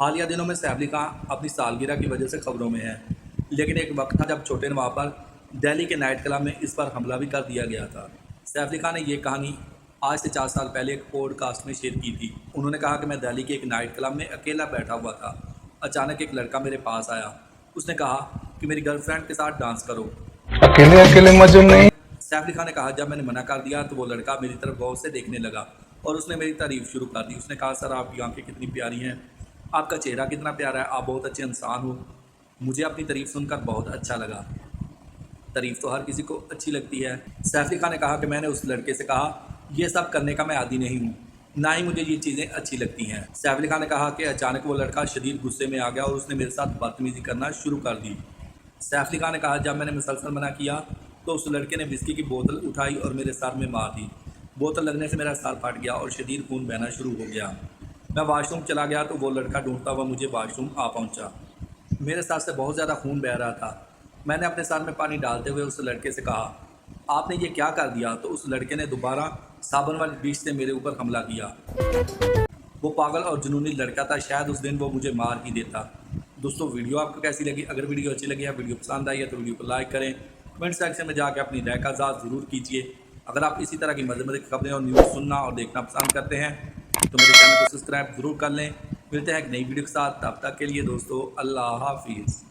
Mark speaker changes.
Speaker 1: حالیہ دنوں میں سیف علی خان اپنی سالگرہ کی وجہ سے خبروں میں ہے، لیکن ایک وقت تھا جب چھوٹے نواب پر دہلی کے نائٹ کلب میں اس پر حملہ بھی کر دیا گیا تھا۔ سیف علی خان نے یہ کہانی آج سے 4 سال پہلے ایک پوڈ کاسٹ میں شیئر کی تھی۔ انہوں نے کہا کہ میں دہلی کے ایک نائٹ کلب میں اکیلا بیٹھا ہوا تھا، اچانک ایک لڑکا میرے پاس آیا۔ اس نے کہا کہ میری گرل فرینڈ کے ساتھ ڈانس کرو۔
Speaker 2: اکیلے اکیلے مزے نہیں۔
Speaker 1: سیف علی خان نے کہا جب میں نے منع کر دیا تو وہ لڑکا میری طرف غور سے دیکھنے لگا اور اس نے میری تعریف شروع کر دی۔ اس نے کہا سر آپ کی آنکھیں کتنی پیاری ہیں، آپ کا چہرہ کتنا پیارا ہے، آپ بہت اچھے انسان ہو۔ مجھے اپنی تعریف سن کر بہت اچھا لگا۔ تعریف تو ہر کسی کو اچھی لگتی ہے۔ سیف علی خان نے کہا کہ میں نے اس لڑکے سے کہا یہ سب کرنے کا میں عادی نہیں ہوں، نہ ہی مجھے یہ چیزیں اچھی لگتی ہیں۔ سیف علی خان نے کہا کہ اچانک وہ لڑکا شدید غصے میں آ گیا اور اس نے میرے ساتھ بدتمیزی کرنا شروع کر دی۔ سیف علی خان نے کہا جب میں نے مسلسل منع کیا تو اس لڑکے نے وسکی کی بوتل اٹھائی اور میرے سر میں مار دی۔ بوتل لگنے سے میرا سر پھٹ گیا اور شدید خون بہنا شروع ہو گیا۔ میں واش روم چلا گیا تو وہ لڑکا ڈھونڈتا ہوا مجھے واش روم آ پہنچا۔ میرے سر سے بہت زیادہ خون بہہ رہا تھا۔ میں نے اپنے سر میں پانی ڈالتے ہوئے اس لڑکے سے کہا آپ نے یہ کیا کر دیا؟ تو اس لڑکے نے دوبارہ صابن والی ڈش سے میرے اوپر حملہ کیا۔ وہ پاگل اور جنونی لڑکا تھا، شاید اس دن وہ مجھے مار ہی دیتا۔ دوستو ویڈیو آپ کو کیسی لگی؟ اگر ویڈیو اچھی لگی ہے، ویڈیو پسند آئی ہے تو ویڈیو کو لائک کریں، کمنٹ سیکشن میں جا کے اپنی رائے کا اظہار ضرور کیجیے۔ اگر آپ اسی طرح کی مزے کی خبریں اور نیوز سننا اور دیکھنا پسند کرتے ہیں تو میرے چینل کو سبسکرائب ضرور کر لیں۔ ملتے ہیں ایک نئی ویڈیو کے ساتھ، تب تک کے لیے دوستو اللہ حافظ۔